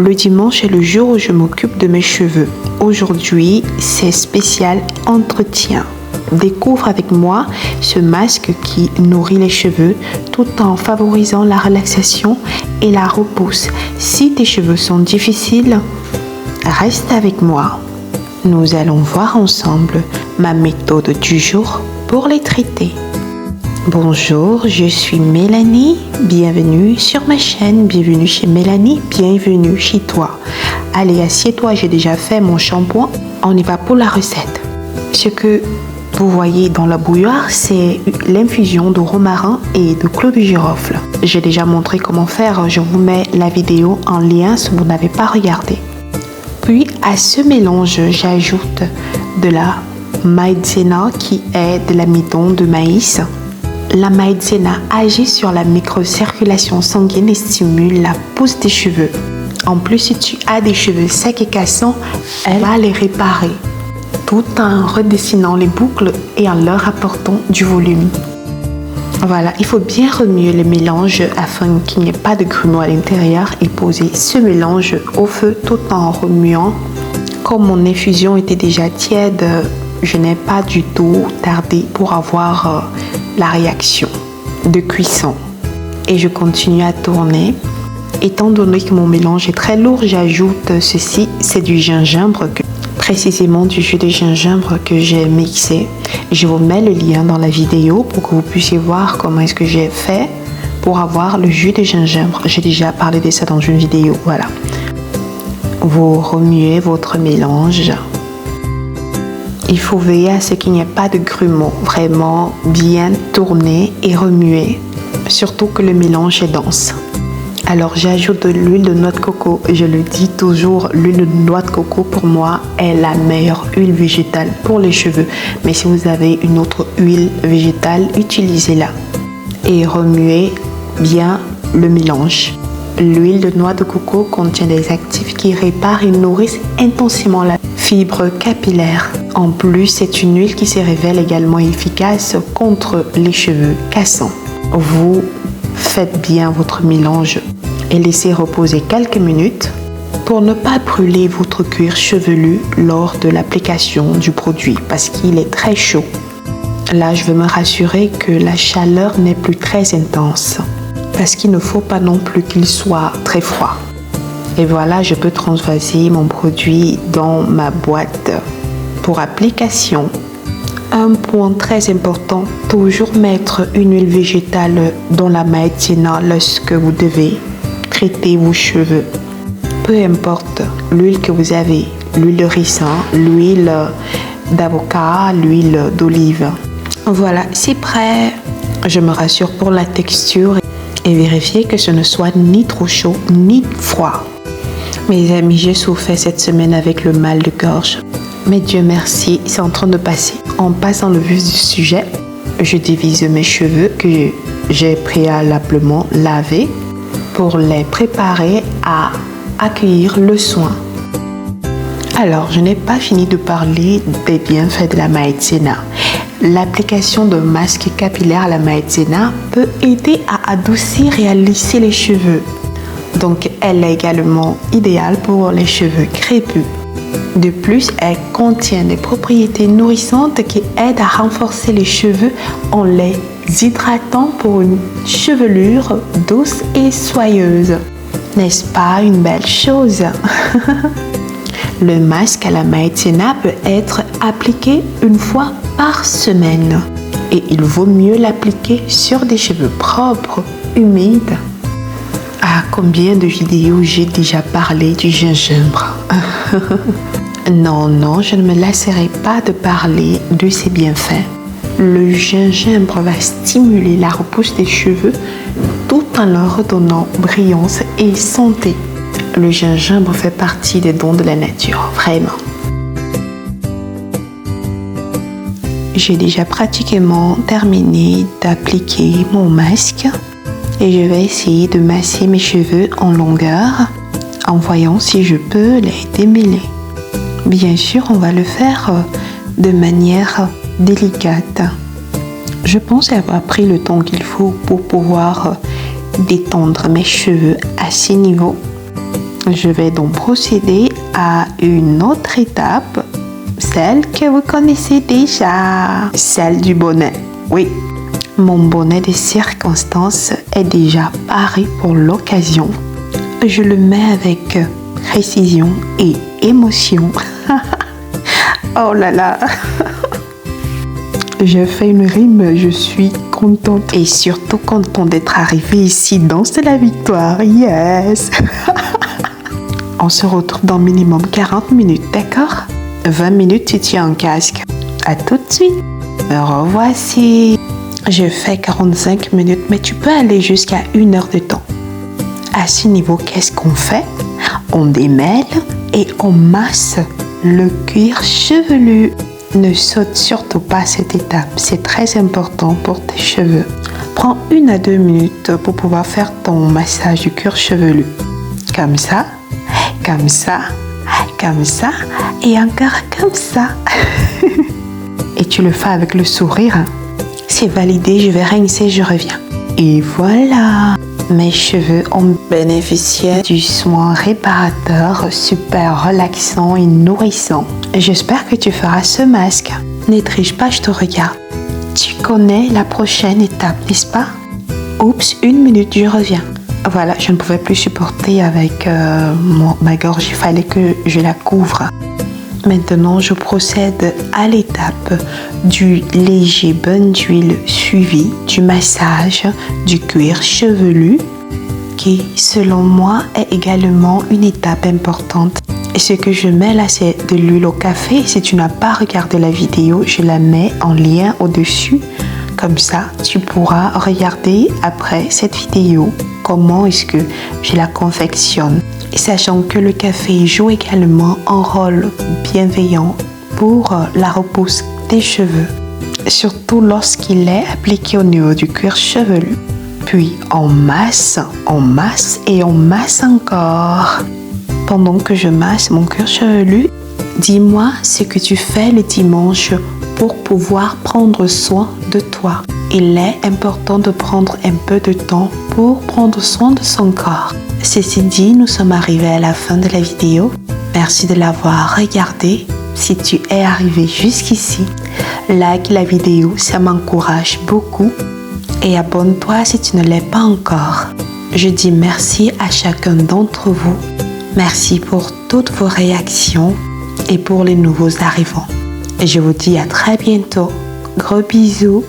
Le dimanche est le jour où je m'occupe de mes cheveux. Aujourd'hui, c'est spécial entretien. Découvre avec moi ce masque qui nourrit les cheveux tout en favorisant la relaxation et la repousse. Si tes cheveux sont difficiles, reste avec moi. Nous allons voir ensemble ma méthode du jour pour les traiter. Bonjour, je suis Mélanie, bienvenue sur ma chaîne, bienvenue chez Mélanie, bienvenue chez toi. Allez, assieds-toi, j'ai déjà fait mon shampoing, on y va pour la recette. Ce que vous voyez dans la bouilloire, c'est l'infusion de romarin et de clou de girofle. J'ai déjà montré comment faire, je vous mets la vidéo en lien si vous n'avez pas regardé. Puis à ce mélange, j'ajoute de la maïzena qui est de l'amidon de maïs. La maïzena agit sur la microcirculation sanguine et stimule la pousse des cheveux. En plus, si tu as des cheveux secs et cassants, elle va les réparer, tout en redessinant les boucles et en leur apportant du volume. Voilà, il faut bien remuer le mélange afin qu'il n'y ait pas de grumeaux à l'intérieur et poser ce mélange au feu tout en remuant. Comme mon infusion était déjà tiède, je n'ai pas du tout tardé pour avoir la réaction de cuisson. Et je continue à tourner. Étant donné que mon mélange est très lourd, j'ajoute ceci, c'est du gingembre, précisément du jus de gingembre que j'ai mixé. Je vous mets le lien dans la vidéo pour que vous puissiez voir comment est-ce que j'ai fait pour avoir le jus de gingembre. J'ai déjà parlé de ça dans une vidéo, voilà. Vous remuez votre mélange. Il faut veiller à ce qu'il n'y ait pas de grumeaux. Vraiment bien tourner et remuer. Surtout que le mélange est dense. Alors j'ajoute de l'huile de noix de coco. Je le dis toujours, l'huile de noix de coco pour moi est la meilleure huile végétale pour les cheveux. Mais si vous avez une autre huile végétale, utilisez-la. Et remuez bien le mélange. L'huile de noix de coco contient des actifs qui réparent et nourrissent intensément la fibre capillaire. En plus, c'est une huile qui se révèle également efficace contre les cheveux cassants. Vous faites bien votre mélange et laissez reposer quelques minutes pour ne pas brûler votre cuir chevelu lors de l'application du produit parce qu'il est très chaud. Là, je veux me rassurer que la chaleur n'est plus très intense parce qu'il ne faut pas non plus qu'il soit très froid. Et voilà, je peux transvaser mon produit dans ma boîte pour application. Un point très important, toujours mettre une huile végétale dans la maïzena lorsque vous devez traiter vos cheveux. Peu importe l'huile que vous avez, l'huile de ricin, l'huile d'avocat, l'huile d'olive. Voilà, c'est prêt. Je me rassure pour la texture et vérifier que ce ne soit ni trop chaud ni froid. Mes amis, j'ai souffert cette semaine avec le mal de gorge. Mais Dieu merci, c'est en train de passer. En passant le vif du sujet, je divise mes cheveux que j'ai préalablement lavés pour les préparer à accueillir le soin. Alors, je n'ai pas fini de parler des bienfaits de la maïzena. L'application de masque capillaire à la maïzena peut aider à adoucir et à lisser les cheveux. Donc, elle est également idéale pour les cheveux crépus. De plus, elle contient des propriétés nourrissantes qui aident à renforcer les cheveux en les hydratant pour une chevelure douce et soyeuse. N'est-ce pas une belle chose? Le masque à la maïzena peut être appliqué une fois par semaine et il vaut mieux l'appliquer sur des cheveux propres, humides. Ah, combien de vidéos j'ai déjà parlé du gingembre. Non, je ne me lasserai pas de parler de ses bienfaits. Le gingembre va stimuler la repousse des cheveux tout en leur redonnant brillance et santé. Le gingembre fait partie des dons de la nature, vraiment. J'ai déjà pratiquement terminé d'appliquer mon masque et je vais essayer de masser mes cheveux en longueur en voyant si je peux les démêler. Bien sûr, on va le faire de manière délicate. Je pense avoir pris le temps qu'il faut pour pouvoir détendre mes cheveux à ces niveaux. Je vais donc procéder à une autre étape, celle que vous connaissez déjà, celle du bonnet. Oui, mon bonnet de circonstance est déjà paré pour l'occasion. Je le mets avec précision et émotion. Oh là là. J'ai fait une rime, je suis contente. Et surtout contente d'être arrivée ici, danse de la victoire. Yes. On se retrouve dans minimum 40 minutes, d'accord? 20 minutes, tu tiens un casque. À tout de suite. Me revoici. Je fais 45 minutes, mais tu peux aller jusqu'à 1 heure de temps. À ce niveau, qu'est-ce qu'on fait? On démêle et on masse le cuir chevelu. Ne saute surtout pas cette étape, c'est très important pour tes cheveux. Prends 1 à 2 minutes pour pouvoir faire ton massage du cuir chevelu. Comme ça, comme ça, comme ça et encore comme ça. Et tu le fais avec le sourire. C'est validé, je vais rincer, je reviens. Et voilà, mes cheveux ont bénéficié du soin réparateur super relaxant et nourrissant. J'espère que tu feras ce masque. Ne triche pas, je te regarde. Tu connais la prochaine étape, n'est-ce pas? Oups, 1 minute, je reviens. Voilà, je ne pouvais plus supporter avec ma gorge, il fallait que je la couvre. Maintenant, je procède à l'étape du léger bain d'huile suivi du massage du cuir chevelu qui, selon moi, est également une étape importante. Et ce que je mets là, c'est de l'huile au café. Si tu n'as pas regardé la vidéo, je la mets en lien au-dessus. Comme ça, tu pourras regarder après cette vidéo comment est-ce que je la confectionne. Et sachant que le café joue également un rôle bienveillant pour la repousse des cheveux, surtout lorsqu'il est appliqué au niveau du cuir chevelu. Puis on masse et on masse encore. Pendant que je masse mon cuir chevelu, dis-moi ce que tu fais le dimanche pour pouvoir prendre soin de toi. Il est important de prendre un peu de temps pour prendre soin de son corps. Ceci dit, nous sommes arrivés à la fin de la vidéo. Merci de l'avoir regardée. Si tu es arrivé jusqu'ici, like la vidéo, ça m'encourage beaucoup. Et abonne-toi si tu ne l'es pas encore. Je dis merci à chacun d'entre vous. Merci pour toutes vos réactions et pour les nouveaux arrivants. Et je vous dis à très bientôt. Gros bisous.